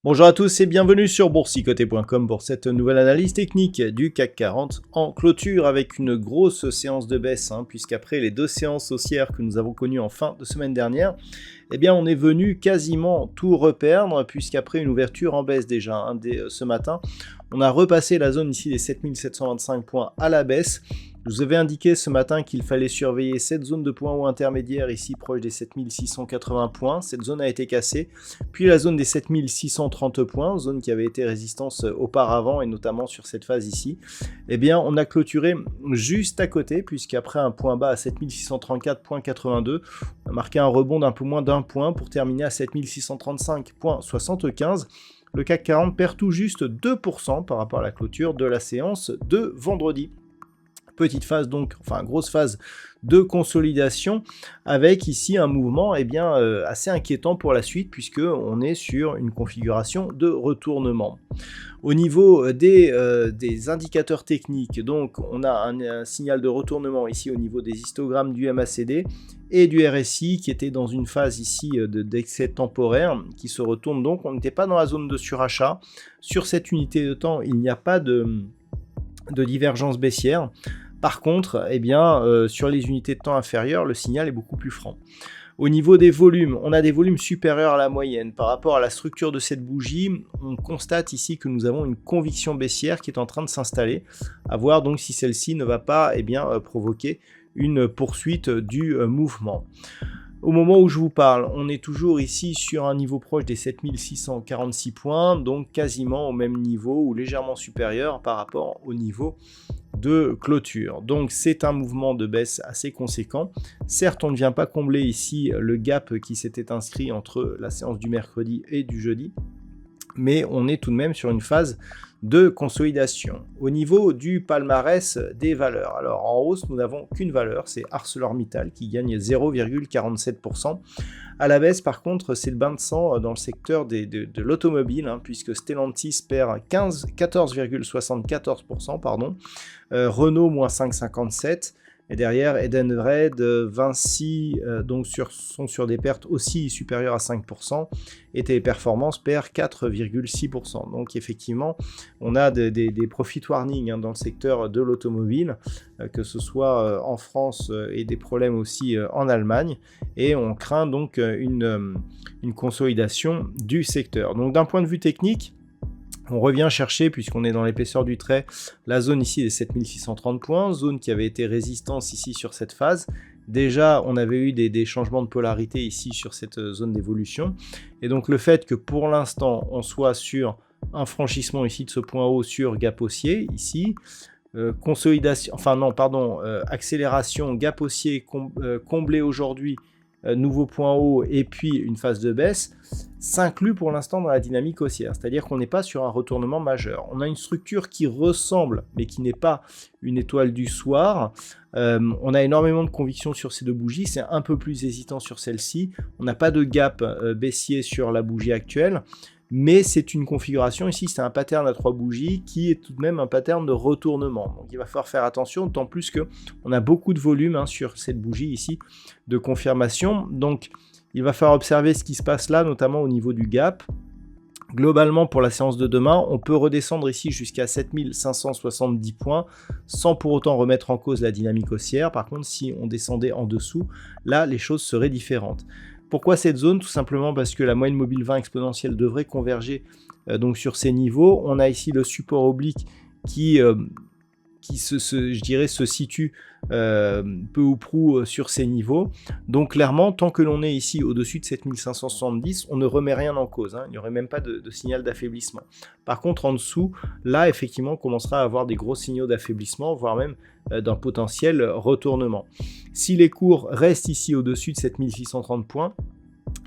Bonjour à tous et bienvenue sur boursicoté.com pour cette nouvelle analyse technique du CAC 40 en clôture avec une grosse séance de baisse, puisqu'après les deux séances haussières que nous avons connues en fin de semaine dernière, eh bien on est venu quasiment tout reperdre, puisqu'après une ouverture en baisse déjà dès ce matin, on a repassé la zone ici des 7725 points à la baisse. Je vous avais indiqué ce matin qu'il fallait surveiller cette zone de points hauts intermédiaires ici proche des 7680 points. Cette zone a été cassée. Puis la zone des 7630 points, zone qui avait été résistance auparavant et notamment sur cette phase ici. Eh bien on a clôturé juste à côté puisqu'après un point bas à 7634.82, on a marqué un rebond d'un peu moins d'un point pour terminer à 7635.75. Le CAC 40 perd tout juste 2% par rapport à la clôture de la séance de vendredi. Petite phase donc, enfin grosse phase de consolidation avec ici un mouvement assez inquiétant pour la suite puisque on est sur une configuration de retournement. Au niveau des indicateurs techniques, donc on a un signal de retournement ici au niveau des histogrammes du MACD et du RSI qui était dans une phase ici d'excès temporaire qui se retourne, donc on n'était pas dans la zone de surachat. Sur cette unité de temps, il n'y a pas de divergence baissière. Par contre, sur les unités de temps inférieures, le signal est beaucoup plus franc. Au niveau des volumes, on a des volumes supérieurs à la moyenne. Par rapport à la structure de cette bougie, on constate ici que nous avons une conviction baissière qui est en train de s'installer. À voir donc si celle-ci ne va pas provoquer une poursuite du mouvement. Au moment où je vous parle, on est toujours ici sur un niveau proche des 7646 points, donc quasiment au même niveau ou légèrement supérieur par rapport au niveau de clôture. Donc c'est un mouvement de baisse assez conséquent. Certes, on ne vient pas combler ici le gap qui s'était inscrit entre la séance du mercredi et du jeudi, mais on est tout de même sur une phase de consolidation. Au niveau du palmarès des valeurs, alors en hausse, nous n'avons qu'une valeur, c'est ArcelorMittal qui gagne 0,47%. À la baisse, par contre, c'est le bain de sang dans le secteur de l'automobile, puisque Stellantis perd 14,74%, Renault moins 5,57%, et derrière Edenred, Vinci sont sur des pertes aussi supérieures à 5%, et Téléperformance perd 4,6%. Donc effectivement, on a des profit warnings dans le secteur de l'automobile, que ce soit en France et des problèmes aussi en Allemagne, et on craint donc une consolidation du secteur. Donc d'un point de vue technique, on revient chercher, puisqu'on est dans l'épaisseur du trait, la zone ici des 7630 points, zone qui avait été résistance ici sur cette phase. Déjà, on avait eu des changements de polarité ici sur cette zone d'évolution. Et donc le fait que pour l'instant, on soit sur un franchissement ici de ce point haut sur gap haussier, ici, accélération, gap haussier comblé aujourd'hui, nouveau point haut et puis une phase de baisse, s'inclut pour l'instant dans la dynamique haussière, c'est-à-dire qu'on n'est pas sur un retournement majeur. On a une structure qui ressemble, mais qui n'est pas une étoile du soir. On a énormément de conviction sur ces deux bougies, c'est un peu plus hésitant sur celle-ci. On n'a pas de gap baissier sur la bougie actuelle, mais c'est une configuration, ici c'est un pattern à 3 bougies qui est tout de même un pattern de retournement. Donc il va falloir faire attention, d'autant plus qu'on a beaucoup de volume sur cette bougie ici de confirmation. Donc il va falloir observer ce qui se passe là, notamment au niveau du gap. Globalement, pour la séance de demain, on peut redescendre ici jusqu'à 7570 points sans pour autant remettre en cause la dynamique haussière. Par contre, si on descendait en dessous, là les choses seraient différentes. Pourquoi cette zone? Tout simplement parce que la moyenne mobile 20 exponentielle devrait converger donc sur ces niveaux. On a ici le support oblique qui se situe peu ou prou sur ces niveaux. Donc clairement, tant que l'on est ici au-dessus de 7570, on ne remet rien en cause. Il n'y aurait même pas de signal d'affaiblissement. Par contre, en dessous, là, effectivement, on commencera à avoir des gros signaux d'affaiblissement, voire même d'un potentiel retournement. Si les cours restent ici au-dessus de 7630 points,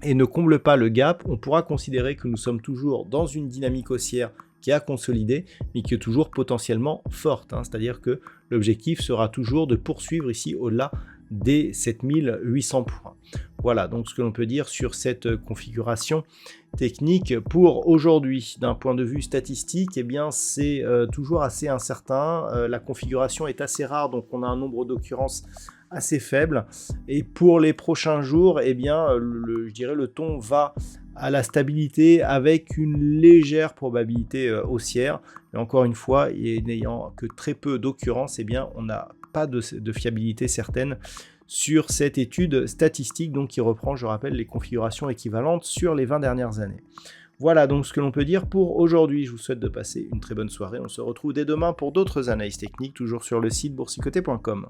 et ne comblent pas le gap, on pourra considérer que nous sommes toujours dans une dynamique haussière qui a consolidé, mais qui est toujours potentiellement forte. C'est-à-dire que L'objectif sera toujours de poursuivre ici au-delà des 7800 points. Voilà donc ce que l'on peut dire sur cette configuration technique pour aujourd'hui. D'un point de vue statistique, eh bien c'est toujours assez incertain. La configuration est assez rare, donc on a un nombre d'occurrences assez faible. Et pour les prochains jours, eh bien je dirais le ton va à la stabilité avec une légère probabilité haussière. Mais encore une fois, n'ayant que très peu d'occurrences, eh bien on n'a pas de fiabilité certaine sur cette étude statistique donc qui reprend, je rappelle, les configurations équivalentes sur les 20 dernières années. Voilà donc ce que l'on peut dire pour aujourd'hui. Je vous souhaite de passer une très bonne soirée. On se retrouve dès demain pour d'autres analyses techniques, toujours sur le site boursicoté.com.